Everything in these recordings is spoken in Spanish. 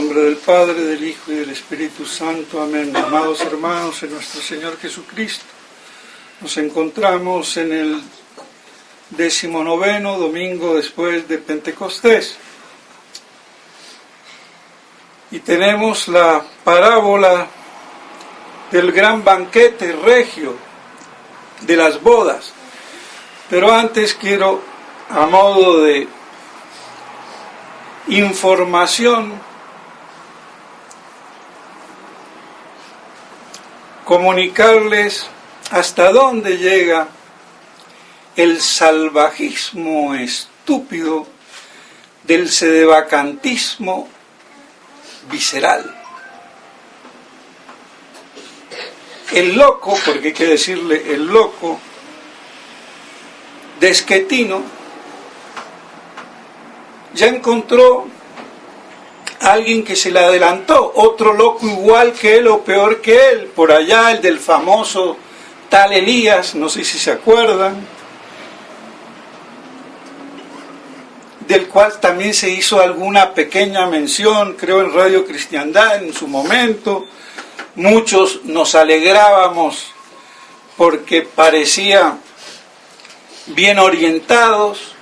nombre del Padre, del Hijo y del Espíritu Santo. Amén. Amados hermanos, en nuestro Señor Jesucristo, nos encontramos en el 19º domingo después de Pentecostés. Y tenemos la parábola del gran banquete regio, de las bodas. Pero antes quiero, a modo de información, comunicarles hasta dónde llega el salvajismo estúpido del sedevacantismo visceral. El loco, porque hay que decirle el loco, de Schettino, ya encontró a alguien que se le adelantó, otro loco igual que él o peor que él, por allá, el del famoso tal Elías, no sé si se acuerdan, del cual también se hizo alguna pequeña mención, creo en Radio Cristiandad en su momento. Muchos nos alegrábamos porque parecía bien orientados,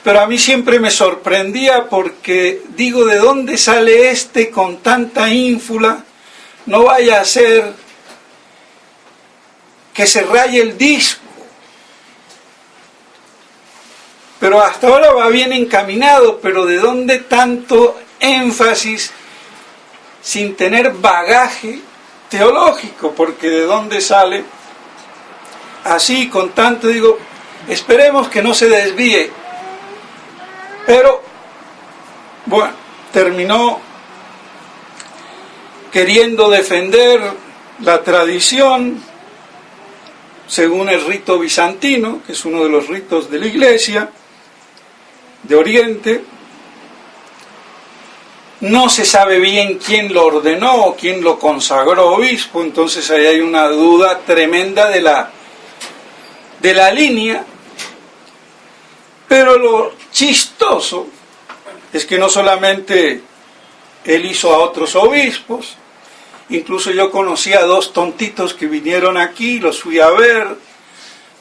pero a mí siempre me sorprendía porque digo, ¿de dónde sale este con tanta ínfula? No vaya a ser que se raye el disco. Pero hasta ahora va bien encaminado, pero ¿de dónde tanto énfasis sin tener bagaje teológico? Porque ¿de dónde sale así con tanto? Digo, esperemos que no se desvíe. Pero, bueno, terminó queriendo defender la tradición según el rito bizantino, que es uno de los ritos de la Iglesia de Oriente. No se sabe bien quién lo ordenó o quién lo consagró obispo, entonces ahí hay una duda tremenda de la línea. Pero lo chistoso es que no solamente él hizo a otros obispos, incluso yo conocí a dos tontitos que vinieron aquí, los fui a ver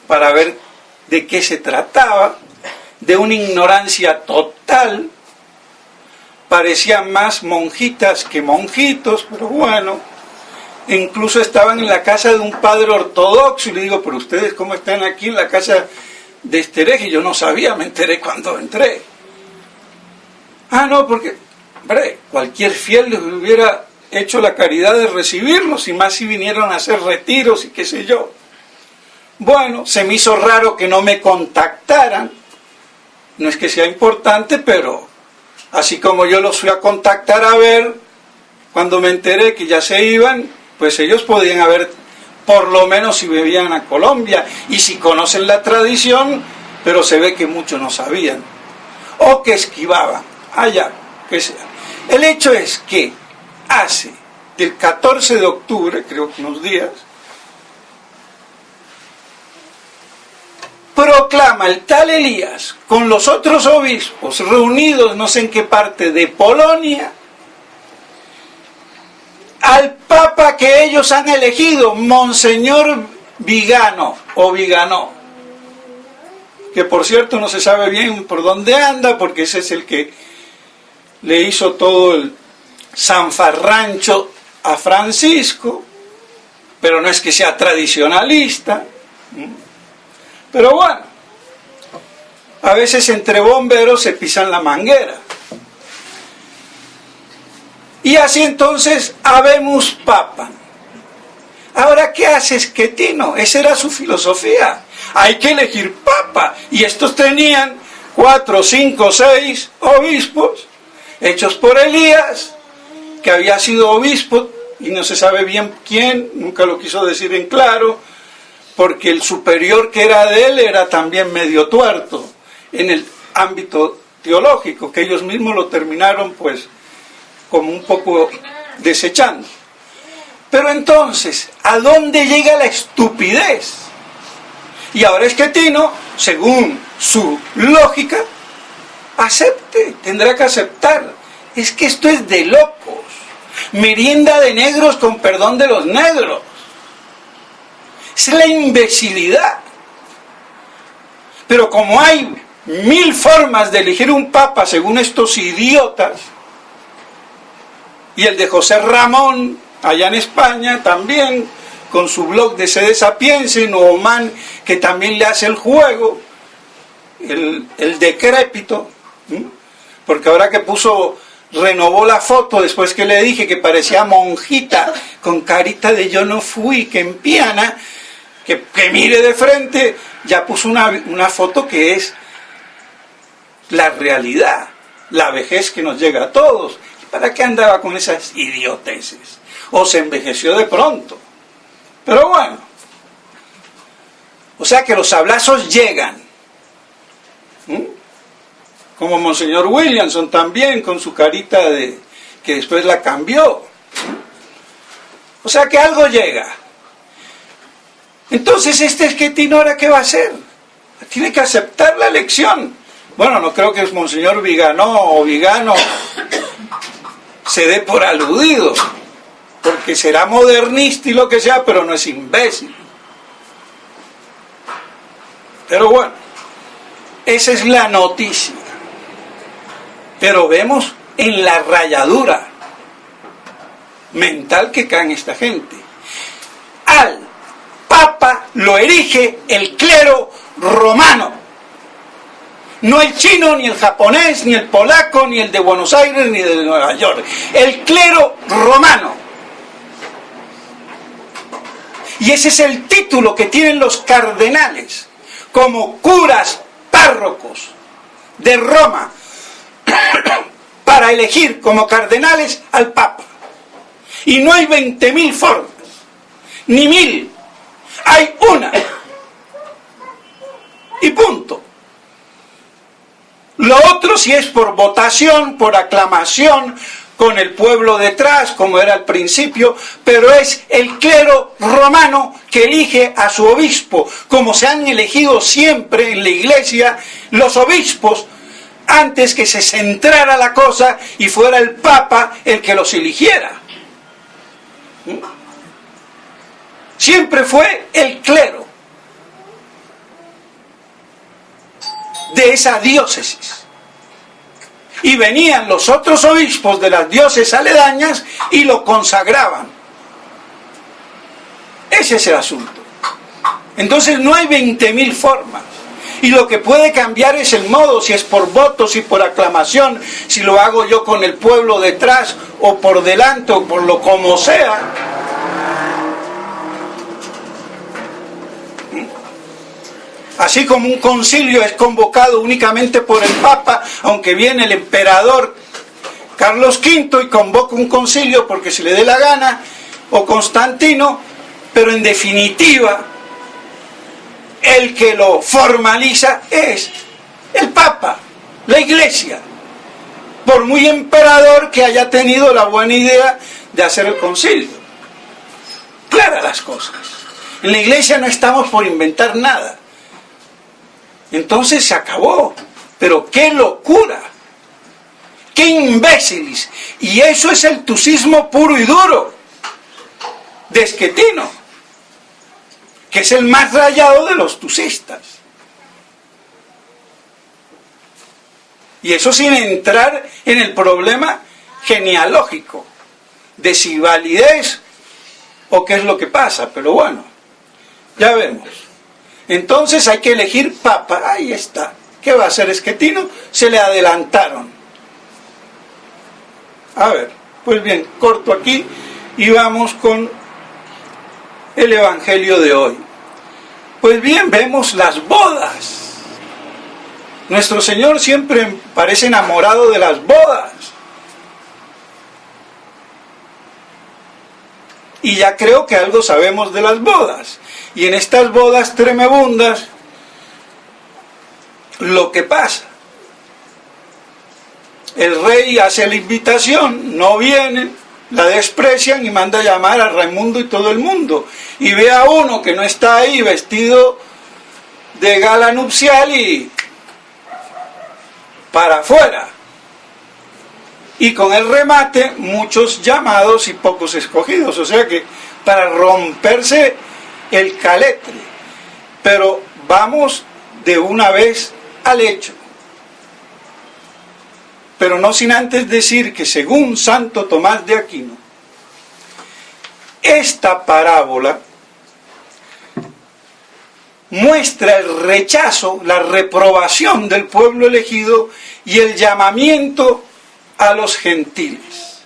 para ver de qué se trataba, de una ignorancia total, parecían más monjitas que monjitos, pero bueno, incluso estaban en la casa de un padre ortodoxo, y le digo, pero ustedes cómo están aquí en la casa de este hereje. Yo no sabía, me enteré cuando entré. Ah, no, porque, hombre, cualquier fiel les hubiera hecho la caridad de recibirlos, y más si vinieron a hacer retiros y qué sé yo. Bueno, se me hizo raro que no me contactaran. No es que sea importante, pero así como yo los fui a contactar a ver, cuando me enteré que ya se iban, pues ellos podían haber, por lo menos si vivían a Colombia, y si conocen la tradición, pero se ve que muchos no sabían, o que esquivaban, allá, que sea. El hecho es que hace del 14 de octubre, creo que unos días, proclama el tal Elías con los otros obispos reunidos no sé en qué parte de Polonia al papa que ellos han elegido, Monseñor Vigano o Vigano, que por cierto no se sabe bien por dónde anda, porque ese es el que le hizo todo el zanfarrancho a Francisco, pero no es que sea tradicionalista. Pero bueno, a veces entre bomberos se pisan la manguera. Y así entonces habemos papa. Ahora, ¿qué hace Schettino? Esa era su filosofía. Hay que elegir papa. Y estos tenían 4, 5, 6 obispos hechos por Elías, que había sido obispo y no se sabe bien quién, nunca lo quiso decir en claro, porque el superior que era de él era también medio tuerto en el ámbito teológico, que ellos mismos lo terminaron pues como un poco desechando. Pero entonces, ¿a dónde llega la estupidez? Y ahora Schettino, según su lógica, tendrá que aceptar Es que esto es de locos. Merienda de negros con perdón de los negros. Es la imbecilidad. Pero como hay 1000 formas de elegir un papa según estos idiotas, y el de José Ramón, allá en España, también, con su blog de Sede Sapiense, Oman, que también le hace el juego, el decrépito, porque ahora que renovó la foto después que le dije que parecía monjita, con carita de yo no fui, que empiana, que mire de frente, ya puso una foto que es la realidad, la vejez que nos llega a todos. ¿Para qué andaba con esas idioteces? O se envejeció de pronto. Pero bueno, o sea que los sablazos llegan. Como Monseñor Williamson también, con su carita que después la cambió. O sea que algo llega. Entonces este Schettino, ¿ahora qué va a hacer? Tiene que aceptar la elección. Bueno, no creo que el Monseñor Vigano se dé por aludido, porque será modernista y lo que sea, pero no es imbécil. Pero bueno, esa es la noticia. Pero vemos en la rayadura mental que cae en esta gente. Al Papa lo erige el clero romano. No el chino, ni el japonés, ni el polaco, ni el de Buenos Aires, ni el de Nueva York. El clero romano. Y ese es el título que tienen los cardenales como curas párrocos de Roma para elegir como cardenales al Papa. Y no hay 20.000 formas, ni 1.000. Hay una. Y punto. Lo otro si es por votación, por aclamación, con el pueblo detrás, como era al principio, pero es el clero romano que elige a su obispo, como se han elegido siempre en la iglesia los obispos, antes que se centrara la cosa y fuera el Papa el que los eligiera. Siempre fue el clero de esa diócesis. Y venían los otros obispos de las diócesis aledañas y lo consagraban. Ese es el asunto. Entonces no hay 20.000 formas. Y lo que puede cambiar es el modo, si es por voto, si por aclamación, si lo hago yo con el pueblo detrás, o por delante, o por lo como sea. Así como un concilio es convocado únicamente por el Papa, aunque viene el emperador Carlos V y convoca un concilio porque se le dé la gana, o Constantino, pero en definitiva el que lo formaliza es el Papa, la Iglesia, por muy emperador que haya tenido la buena idea de hacer el concilio. Claras las cosas. En la Iglesia no estamos por inventar nada. Entonces se acabó. Pero qué locura, qué imbéciles. Y eso es el tucismo puro y duro de Schettino, que es el más rayado de los tucistas. Y eso sin entrar en el problema genealógico de si validez o qué es lo que pasa. Pero bueno, ya vemos. Entonces hay que elegir papa. Ahí está. ¿Qué va a hacer Schettino? Se le adelantaron. A ver, pues bien, corto aquí y vamos con el Evangelio de hoy. Pues bien, vemos las bodas. Nuestro Señor siempre parece enamorado de las bodas. Y ya creo que algo sabemos de las bodas. Y en estas bodas tremebundas, lo que pasa, el rey hace la invitación, no vienen, la desprecian y manda a llamar a Raimundo y todo el mundo. Y ve a uno que no está ahí vestido de gala nupcial y para afuera. y con el remate muchos llamados y pocos escogidos, o sea que para romperse el caletre. Pero vamos de una vez al hecho, pero no sin antes decir que según Santo Tomás de Aquino, esta parábola muestra el rechazo, la reprobación del pueblo elegido y el llamamiento a los gentiles.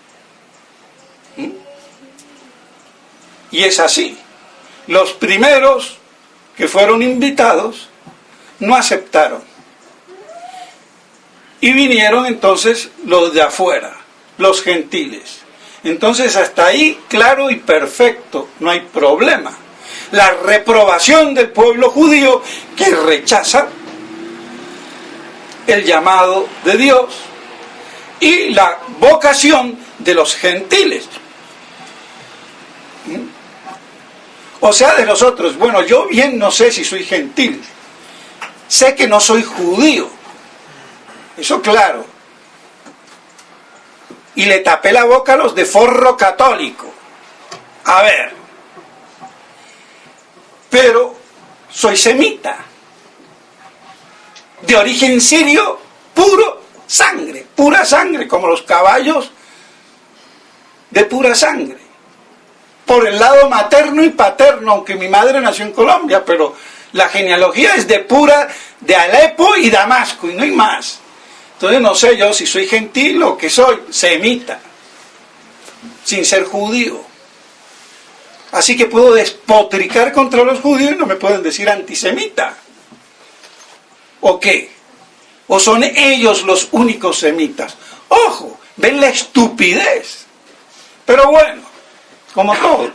Y es así. Los primeros que fueron invitados no aceptaron. Y vinieron entonces los de afuera, los gentiles. Entonces hasta ahí claro y perfecto, no hay problema. La reprobación del pueblo judío que rechaza el llamado de Dios y la vocación de los gentiles. O sea, de nosotros. Bueno, yo bien no sé si soy gentil. Sé que no soy judío. Eso claro. Y le tapé la boca a los de forro católico. A ver. Pero soy semita. De origen sirio, pura sangre, como los caballos de pura sangre. Por el lado materno y paterno, aunque mi madre nació en Colombia, pero la genealogía es de Alepo y Damasco, y no hay más. Entonces no sé yo si soy gentil o que soy semita, sin ser judío. Así que puedo despotricar contra los judíos y no me pueden decir antisemita. ¿O qué? ¿O son ellos los únicos semitas? ¡Ojo! ¿Ven la estupidez? Pero bueno, como todo.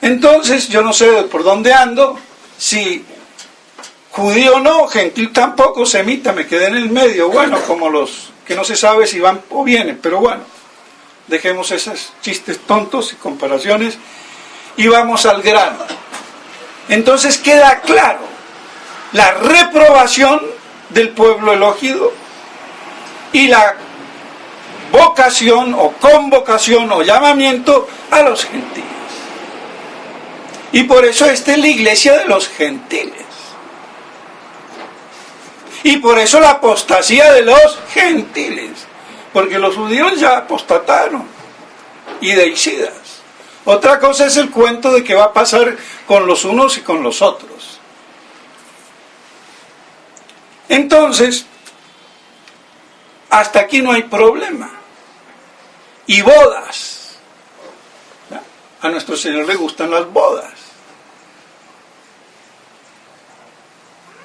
Entonces yo no sé por dónde ando, si judío no, gentil tampoco, semita, me quedé en el medio. Bueno, como los que no se sabe si van o vienen, pero bueno, dejemos esos chistes tontos y comparaciones y vamos al grano. Entonces queda claro la reprobación del pueblo elegido y la vocación o convocación o llamamiento a los gentiles. Y por eso esta es la iglesia de los gentiles. Y por eso la apostasía de los gentiles. Porque los judíos ya apostataron y deicidas. Otra cosa es el cuento de qué va a pasar con los unos y con los otros. Entonces, hasta aquí no hay problema. Y bodas. A nuestro Señor le gustan las bodas.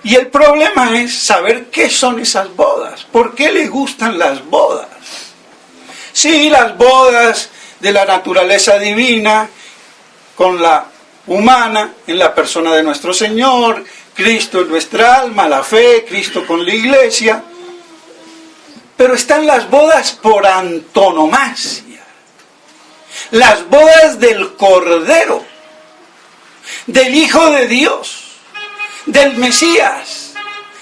Y el problema es saber qué son esas bodas. ¿Por qué le gustan las bodas? Sí, las bodas de la naturaleza divina con la humana en la persona de nuestro Señor, Cristo en nuestra alma, la fe, Cristo con la iglesia. Pero están las bodas por antonomasia, las bodas del Cordero, del Hijo de Dios, del Mesías,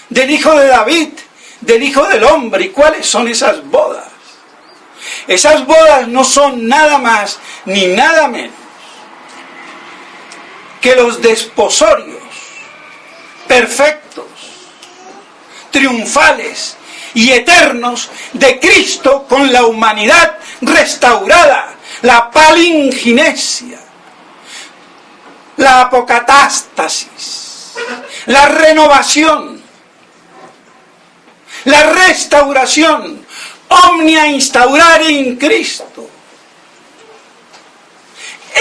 del Hijo de David, del Hijo del Hombre. ¿Y cuáles son esas bodas? Esas bodas no son nada más ni nada menos que los desposorios perfectos, triunfales y eternos de Cristo con la humanidad restaurada, la palinginesia, la apocatástasis, la renovación, la restauración, omnia instaurare in Cristo.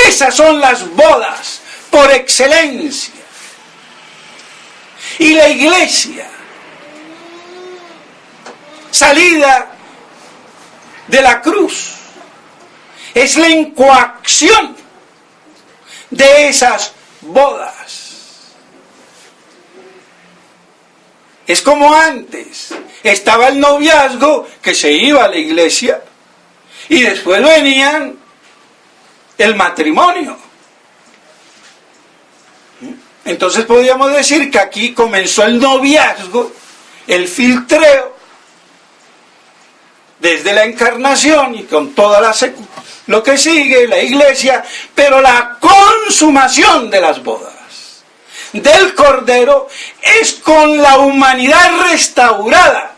Esas son las bodas por excelencia. Y la iglesia, salida de la cruz, es la incoacción de esas bodas. Es como antes, estaba el noviazgo que se iba a la iglesia y después venían el matrimonio. Entonces podríamos decir que aquí comenzó el noviazgo, el filtreo, desde la encarnación y con toda lo que sigue, la iglesia, pero la consumación de las bodas del Cordero es con la humanidad restaurada.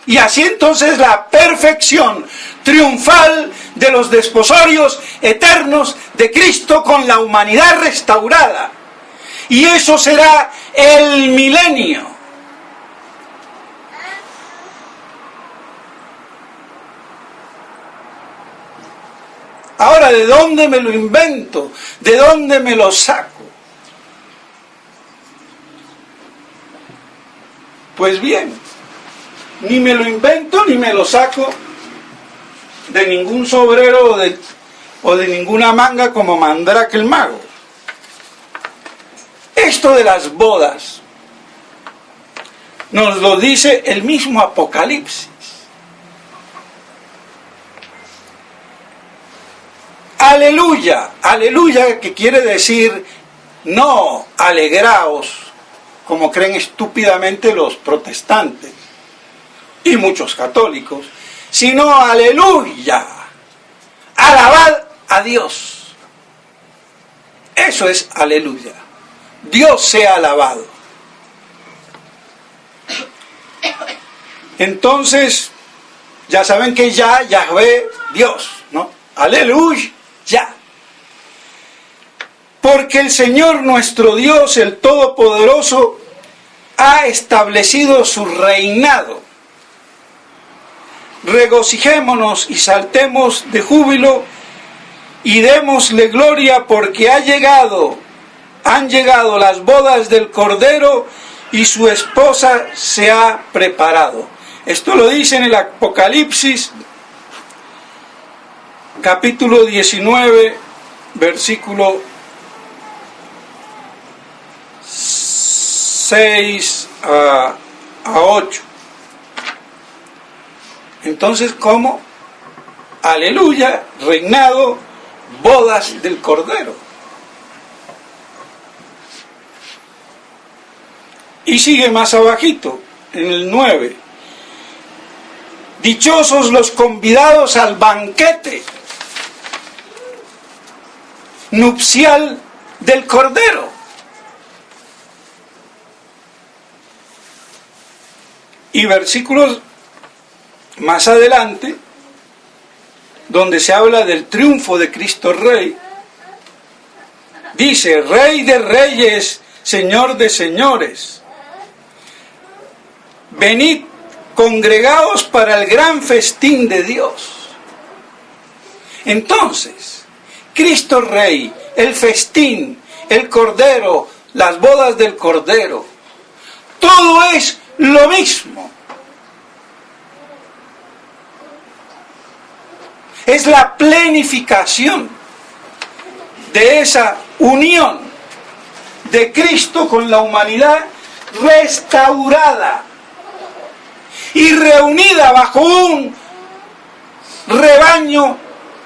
Y así entonces la perfección triunfal de los desposorios eternos de Cristo con la humanidad restaurada. Y eso será el milenio. Ahora, ¿de dónde me lo invento? ¿De dónde me lo saco? Pues bien, ni me lo invento ni me lo saco de ningún sobrero o de ninguna manga como Mandrake el mago. Esto de las bodas nos lo dice el mismo Apocalipsis. Aleluya, aleluya, que quiere decir no alegraos, como creen estúpidamente los protestantes y muchos católicos, sino aleluya, alabad a Dios. Eso es aleluya, Dios sea alabado. Entonces, ya saben que Yahvé, Dios, ¿no? Aleluya. Ya. Porque el Señor nuestro Dios, el Todopoderoso, ha establecido su reinado. Regocijémonos y saltemos de júbilo y démosle gloria porque han llegado las bodas del Cordero y su esposa se ha preparado. Esto lo dice en el Apocalipsis capítulo 19, versículo 6 a 8. Entonces, ¿cómo? Aleluya, reinado, bodas del Cordero. Y sigue más abajito, en el 9. Dichosos los convidados al banquete nupcial del Cordero. Y versículos más adelante, donde se habla del triunfo de Cristo Rey, dice: Rey de reyes, Señor de señores, venid, congregaos para el gran festín de Dios. Entonces, Cristo Rey, el festín, el Cordero, las bodas del Cordero, todo es lo mismo. Es la plenificación de esa unión de Cristo con la humanidad restaurada y reunida bajo un rebaño,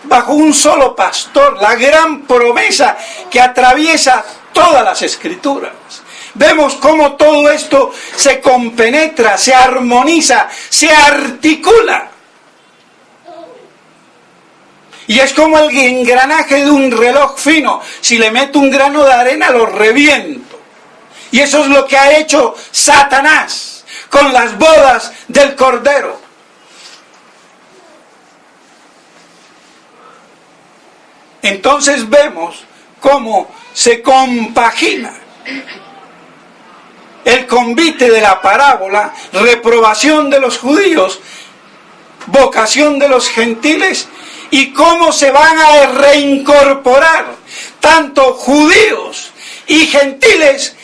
bajo un solo pastor, la gran promesa que atraviesa todas las Escrituras. Vemos cómo todo esto se compenetra, se armoniza, se articula. Y es como el engranaje de un reloj fino. Si le meto un grano de arena, lo reviento. Y eso es lo que ha hecho Satanás con las bodas del Cordero. Entonces vemos cómo se compagina el convite de la parábola, reprobación de los judíos, vocación de los gentiles, y cómo se van a reincorporar tanto judíos y gentiles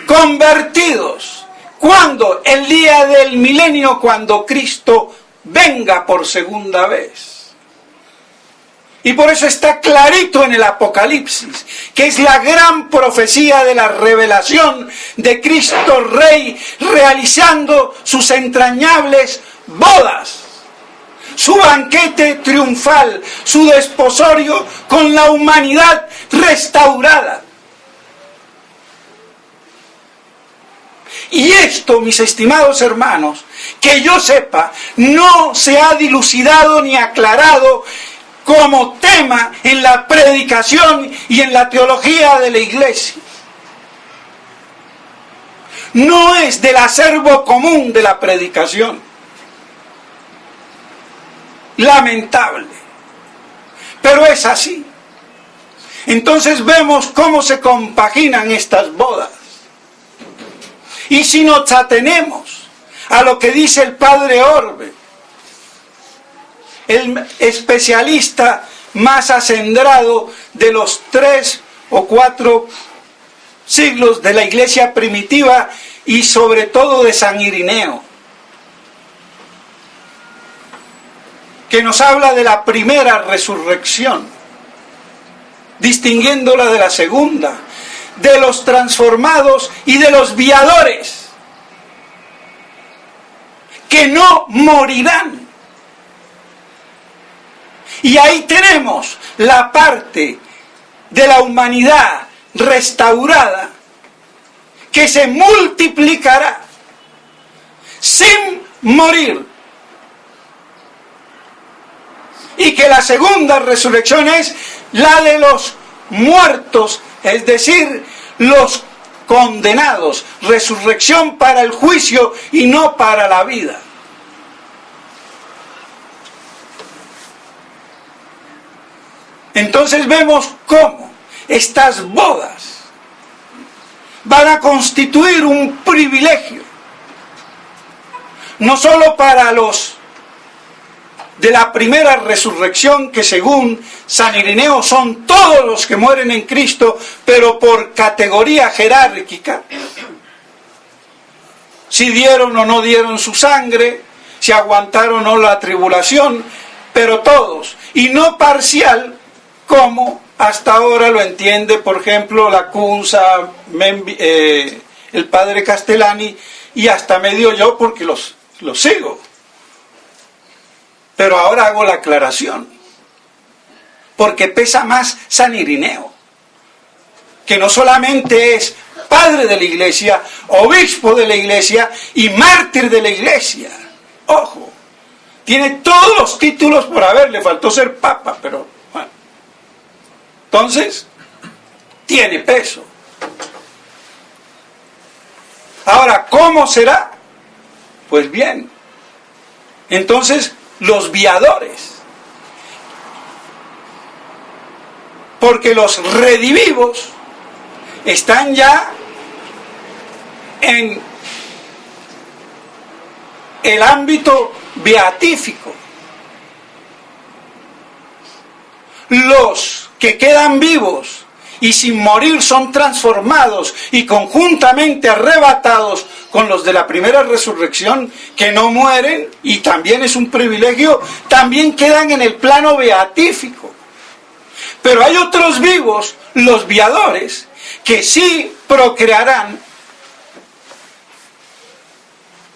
convertidos, cuando el día del milenio, cuando Cristo venga por segunda vez. Y por eso está clarito en el Apocalipsis, que es la gran profecía de la revelación de Cristo Rey, realizando sus entrañables bodas, su banquete triunfal, su desposorio con la humanidad restaurada. Y esto, mis estimados hermanos, que yo sepa, no se ha dilucidado ni aclarado como tema en la predicación y en la teología de la iglesia. No es del acervo común de la predicación. Lamentable. Pero es así. Entonces vemos cómo se compaginan estas bodas. Y si nos atenemos a lo que dice el padre Orbe, el especialista más acendrado de los 3 o 4 siglos de la iglesia primitiva y sobre todo de San Irineo, que nos habla de la primera resurrección, distinguiéndola de la segunda, de los transformados y de los viadores, que no morirán. Y ahí tenemos la parte de la humanidad restaurada, que se multiplicará sin morir. Y que la segunda resurrección es la de los muertos, es decir, los condenados. Resurrección para el juicio y no para la vida. Entonces vemos cómo estas bodas van a constituir un privilegio, no solo para los de la primera resurrección, que según San Irineo son todos los que mueren en Cristo, pero por categoría jerárquica, si dieron o no dieron su sangre, si aguantaron o no la tribulación, pero todos, y no parcial, como hasta ahora lo entiende, por ejemplo, la Cunza, el padre Castellani, y hasta medio yo, porque los sigo. Pero ahora hago la aclaración, porque pesa más San Irineo, que no solamente es padre de la iglesia, obispo de la iglesia y mártir de la iglesia. Ojo, tiene todos los títulos por haber, le faltó ser papa, pero bueno. Entonces, tiene peso. Ahora, ¿cómo será? Pues bien, entonces los viadores, porque los redivivos están ya en el ámbito beatífico. Los que quedan vivos y sin morir son transformados y conjuntamente arrebatados con los de la primera resurrección, que no mueren, y también es un privilegio, también quedan en el plano beatífico. Pero hay otros vivos, los viadores, que sí procrearán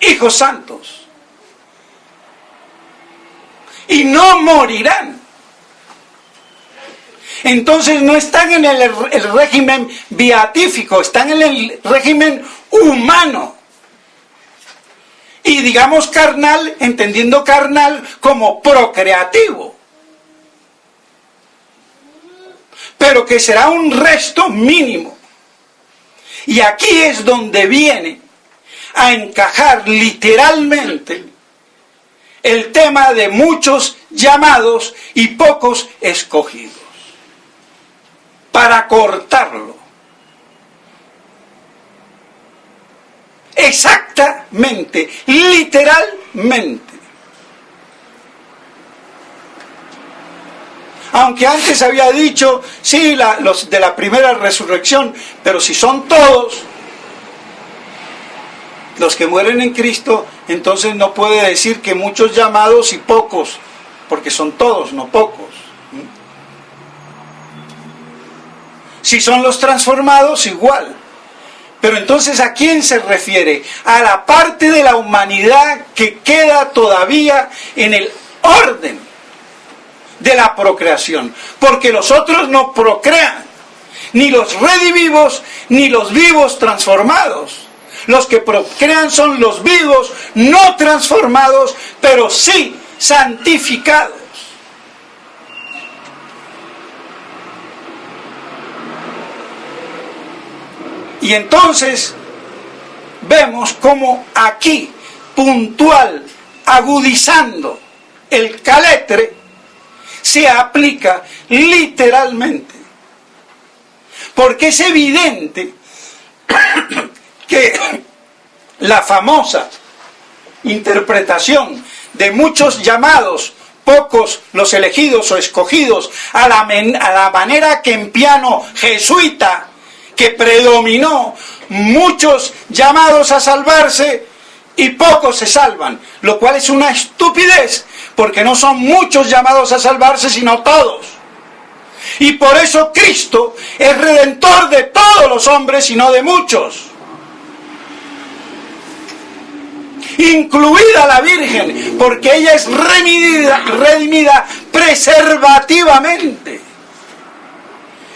hijos santos y no morirán. Entonces no están en el régimen beatífico, están en el régimen humano. Y digamos carnal, entendiendo carnal como procreativo. Pero que será un resto mínimo. Y aquí es donde viene a encajar literalmente el tema de muchos llamados y pocos escogidos. Para cortarlo. Exactamente, literalmente. Aunque antes había dicho, sí, los de la primera resurrección, pero si son todos los que mueren en Cristo, entonces no puede decir que muchos llamados y pocos, porque son todos, no pocos. Si son los transformados, igual. Pero entonces, ¿a quién se refiere? A la parte de la humanidad que queda todavía en el orden de la procreación. Porque los otros no procrean. Ni los redivivos, ni los vivos transformados. Los que procrean son los vivos, no transformados, pero sí santificados. Y entonces vemos cómo aquí, puntual, agudizando el caletre, se aplica literalmente. Porque es evidente que la famosa interpretación de muchos llamados, pocos los elegidos o escogidos, a la manera kempiano jesuita que predominó, muchos llamados a salvarse y pocos se salvan, lo cual es una estupidez, porque no son muchos llamados a salvarse, sino todos. Y por eso Cristo es redentor de todos los hombres y no de muchos. Incluida la Virgen, porque ella es redimida preservativamente.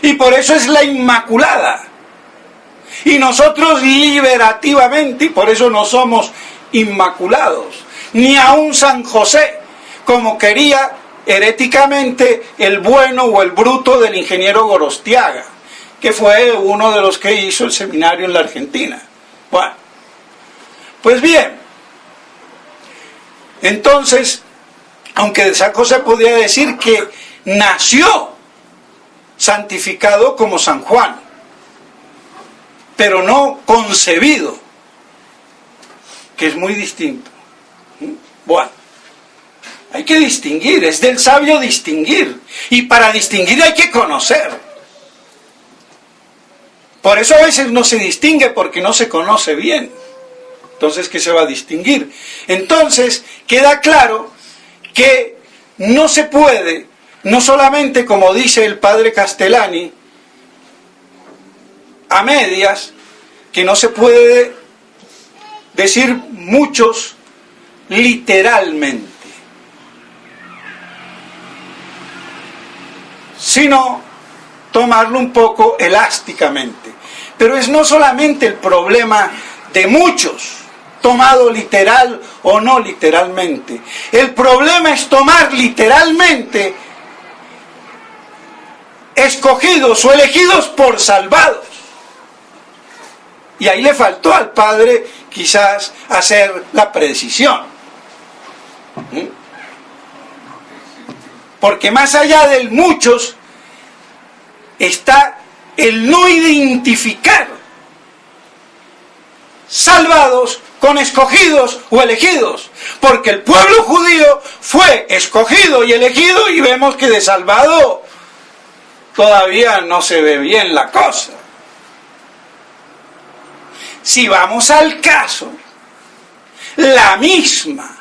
Y por eso es la Inmaculada. Y nosotros liberativamente, y por eso no somos inmaculados. Ni aun San José, como quería heréticamente el bueno o el bruto del ingeniero Gorostiaga, que fue uno de los que hizo el seminario en la Argentina. Bueno, pues bien, entonces, aunque de esa cosa podía decir que nació santificado como San Juan, pero no concebido, que es muy distinto. Bueno, hay que distinguir, es del sabio distinguir, y para distinguir hay que conocer. Por eso a veces no se distingue porque no se conoce bien. Entonces, ¿qué se va a distinguir? Entonces, queda claro que no se puede, no solamente como dice el padre Castellani, a medias, que no se puede decir muchos literalmente, sino tomarlo un poco elásticamente. Pero es no solamente el problema de muchos, tomado literal o no literalmente. El problema es tomar literalmente escogidos o elegidos por salvados. Y ahí le faltó al padre quizás hacer la precisión. Porque más allá del muchos está el no identificar salvados con escogidos o elegidos, porque el pueblo judío fue escogido y elegido, y vemos que de salvado todavía no se ve bien la cosa. Si vamos al caso, la misma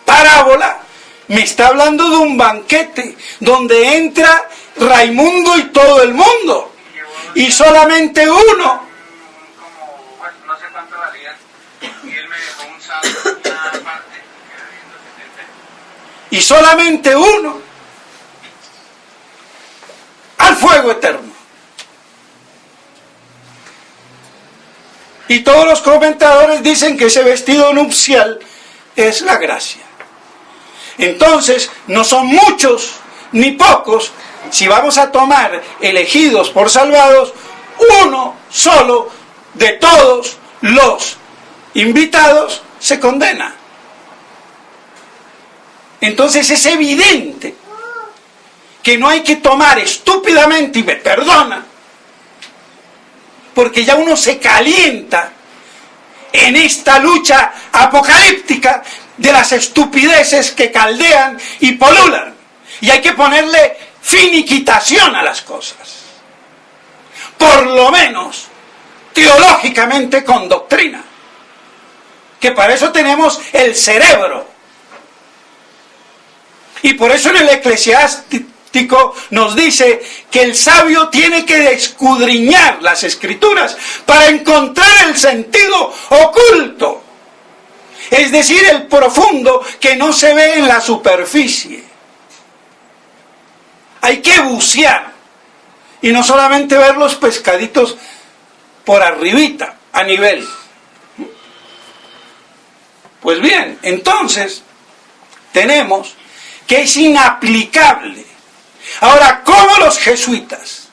parábola me está hablando de un banquete donde entra Raimundo y todo el mundo, y solamente uno. No sé cuánto valía, y él me dejó un saldo, una parte, y solamente uno al fuego eterno. Y todos los comentadores dicen que ese vestido nupcial es la gracia. Entonces, no son muchos ni pocos. Si vamos a tomar elegidos por salvados, uno solo de todos los invitados se condena. Entonces es evidente que no hay que tomar estúpidamente, y me perdona, porque ya uno se calienta en esta lucha apocalíptica de las estupideces que caldean y polulan, y hay que ponerle finiquitación a las cosas, por lo menos teológicamente con doctrina, que para eso tenemos el cerebro. Y por eso en el Eclesiástico nos dice que el sabio tiene que escudriñar las Escrituras para encontrar el sentido oculto, es decir, el profundo que no se ve en la superficie. Hay que bucear y no solamente ver los pescaditos por arribita, a nivel. Pues bien, entonces tenemos que es inaplicable. Ahora, ¿cómo los jesuitas?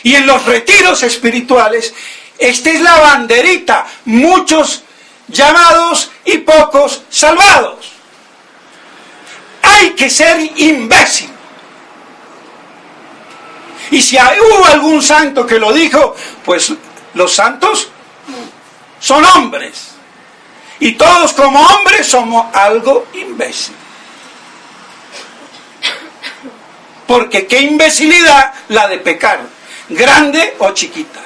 Y en los retiros espirituales, esta es la banderita, muchos llamados y pocos salvados. Hay que ser imbécil. Y si hubo algún santo que lo dijo, pues los santos son hombres. Y todos como hombres somos algo imbécil. Porque qué imbecilidad la de pecar, grande o chiquita.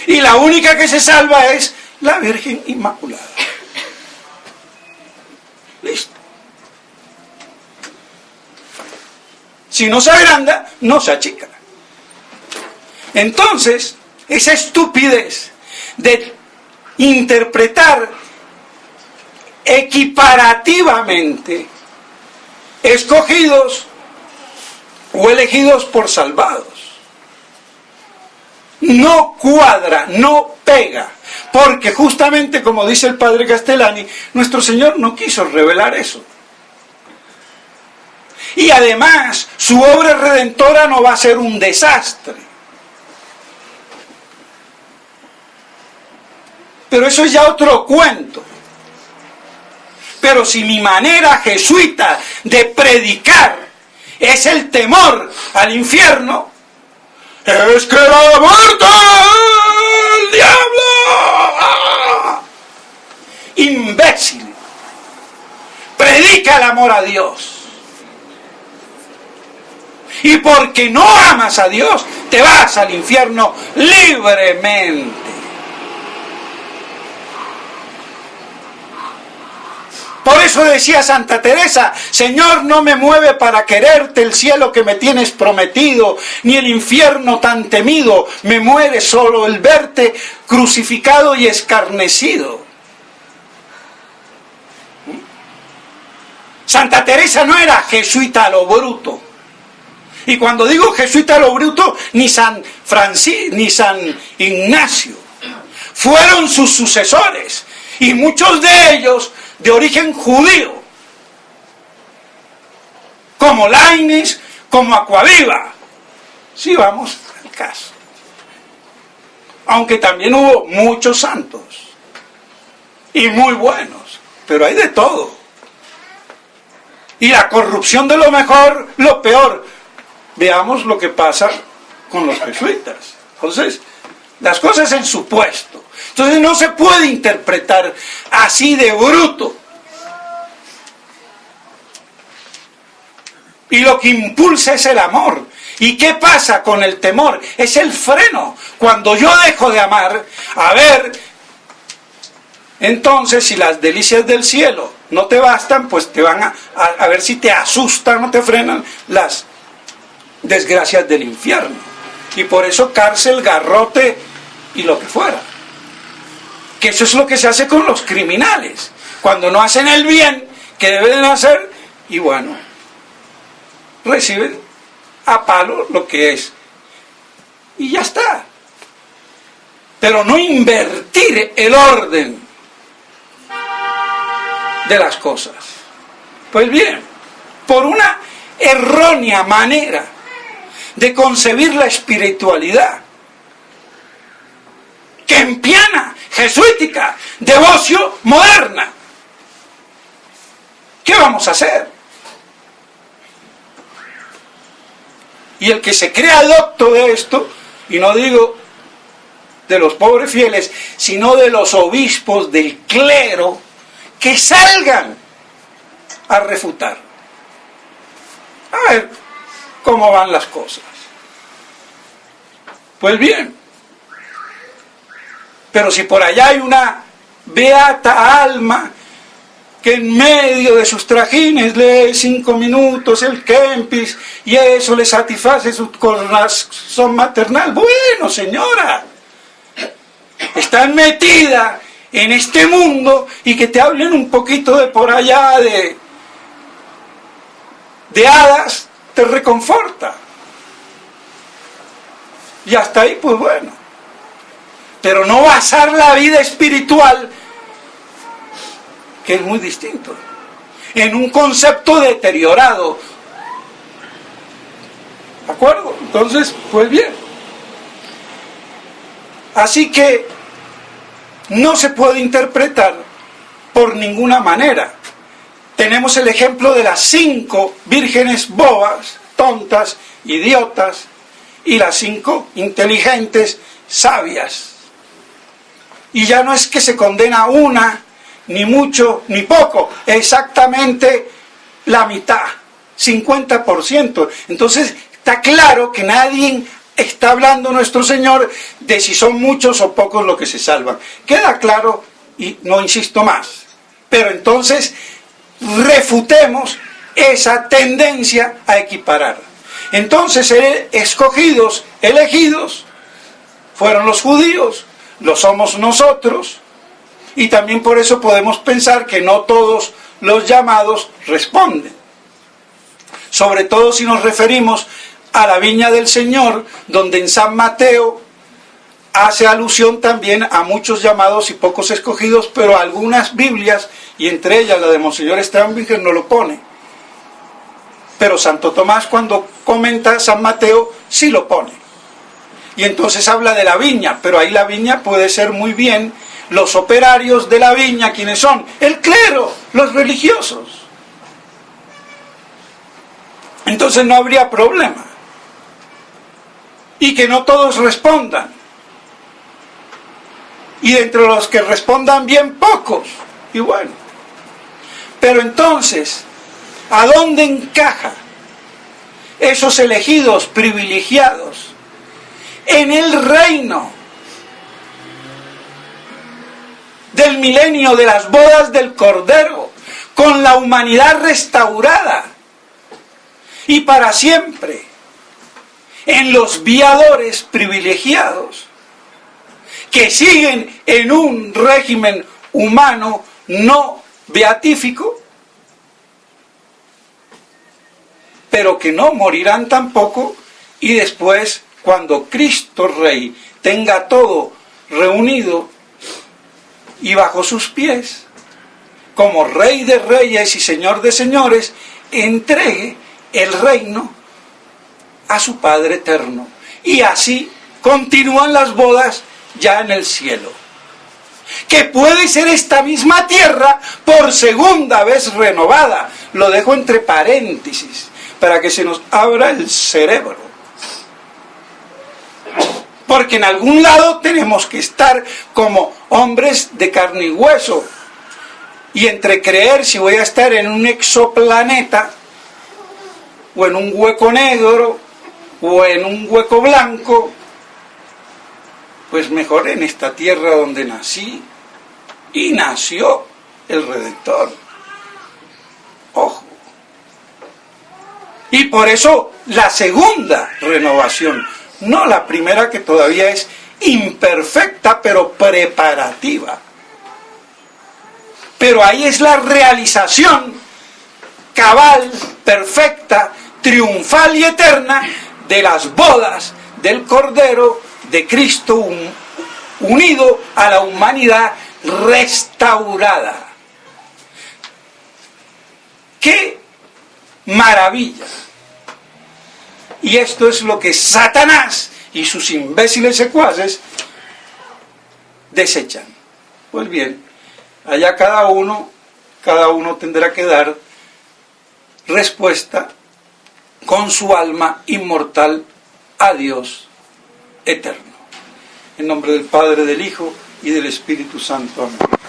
Y la única que se salva es la Virgen Inmaculada. Listo. Si no se agranda, no se achica. Entonces, esa estupidez de interpretar equiparativamente escogidos o elegidos por salvados no cuadra, no pega, porque justamente como dice el padre Castellani, nuestro Señor no quiso revelar eso. Y además su obra redentora no va a ser un desastre. Pero eso es ya otro cuento. Pero si mi manera jesuita de predicar es el temor al infierno, es que la muerte del diablo. Imbécil. Predica el amor a Dios. Y porque no amas a Dios, te vas al infierno libremente. Por eso decía Santa Teresa, Señor, no me mueve para quererte el cielo que me tienes prometido, ni el infierno tan temido, me mueve solo el verte crucificado y escarnecido. Santa Teresa no era jesuita a lo bruto. Y cuando digo jesuita a lo bruto, ni San Francisco, ni San Ignacio. Fueron sus sucesores, y muchos de ellos de origen judío, como Lainez, como Acquaviva. Sí, vamos al caso. Aunque también hubo muchos santos, y muy buenos, pero hay de todo. Y la corrupción de lo mejor, lo peor. Veamos lo que pasa con los jesuitas. Entonces, las cosas en su puesto. Entonces no se puede interpretar así de bruto. Y lo que impulsa es el amor. ¿Y qué pasa con el temor? Es el freno. Cuando yo dejo de amar, a ver, entonces si las delicias del cielo no te bastan, pues te van a ver si te asustan o te frenan las desgracias del infierno. Y por eso cárcel, garrote y lo que fuera. Que eso es lo que se hace con los criminales. Cuando no hacen el bien que deben hacer, y bueno, reciben a palo lo que es. Y ya está. Pero no invertir el orden de las cosas. Pues bien, por una errónea manera de concebir la espiritualidad, kempiana, jesuítica, devocio moderna. ¿Qué vamos a hacer? Y el que se crea docto de esto, y no digo de los pobres fieles, sino de los obispos del clero, que salgan a refutar. A ver cómo van las cosas. Pues bien, pero si por allá hay una beata alma que en medio de sus trajines lee 5 minutos el Kempis y eso le satisface su corazón maternal, bueno, señora, están metida en este mundo, y que te hablen un poquito de por allá de hadas te reconforta. Y hasta ahí, pues bueno. pero no basar la vida espiritual, que es muy distinto, en un concepto deteriorado. ¿De acuerdo? Entonces, pues bien. Así que no se puede interpretar por ninguna manera. Tenemos el ejemplo de las 5 vírgenes bobas, tontas, idiotas, y las 5 inteligentes, sabias. Y ya no es que se condena una, ni mucho, ni poco, exactamente la mitad, 50%. Entonces está claro que nadie está hablando nuestro Señor de si son muchos o pocos los que se salvan. Queda claro y no insisto más. Pero entonces refutemos esa tendencia a equiparar. Entonces, escogidos, elegidos, fueron los judíos, lo somos nosotros, y también por eso podemos pensar que no todos los llamados responden. Sobre todo si nos referimos a la viña del Señor, donde en San Mateo hace alusión también a muchos llamados y pocos escogidos, pero algunas Biblias, y entre ellas la de Monseñor Strambinger, no lo pone. Pero Santo Tomás, cuando comenta San Mateo, sí lo pone. Y entonces habla de la viña, pero ahí la viña puede ser muy bien los operarios de la viña. ¿Quiénes son? El clero, los religiosos. Entonces no habría problema. Y que no todos respondan. Y entre los que respondan bien, pocos. Y bueno. Pero entonces, ¿a dónde encaja esos elegidos privilegiados en el reino del milenio de las bodas del Cordero, con la humanidad restaurada y para siempre, en los viadores privilegiados que siguen en un régimen humano no beatífico, pero que no morirán tampoco, y después, cuando Cristo Rey tenga todo reunido y bajo sus pies, como Rey de Reyes y Señor de Señores, entregue el reino a su Padre eterno. Y así continúan las bodas ya en el cielo. Que puede ser esta misma tierra por segunda vez renovada. Lo dejo entre paréntesis, para que se nos abra el cerebro. Porque en algún lado tenemos que estar como hombres de carne y hueso. Y entre creer si voy a estar en un exoplaneta, o en un hueco negro, o en un hueco blanco, pues mejor en esta tierra donde nací, y nació el Redentor. Ojo. Y por eso la segunda renovación, no la primera, que todavía es imperfecta, pero preparativa. Pero ahí es la realización cabal, perfecta, triunfal y eterna de las bodas del Cordero de Cristo, unido a la humanidad restaurada. ¡Qué maravilla! Y esto es lo que Satanás y sus imbéciles secuaces desechan. Pues bien, allá cada uno tendrá que dar respuesta con su alma inmortal a Dios eterno. En nombre del Padre, del Hijo y del Espíritu Santo. Amén.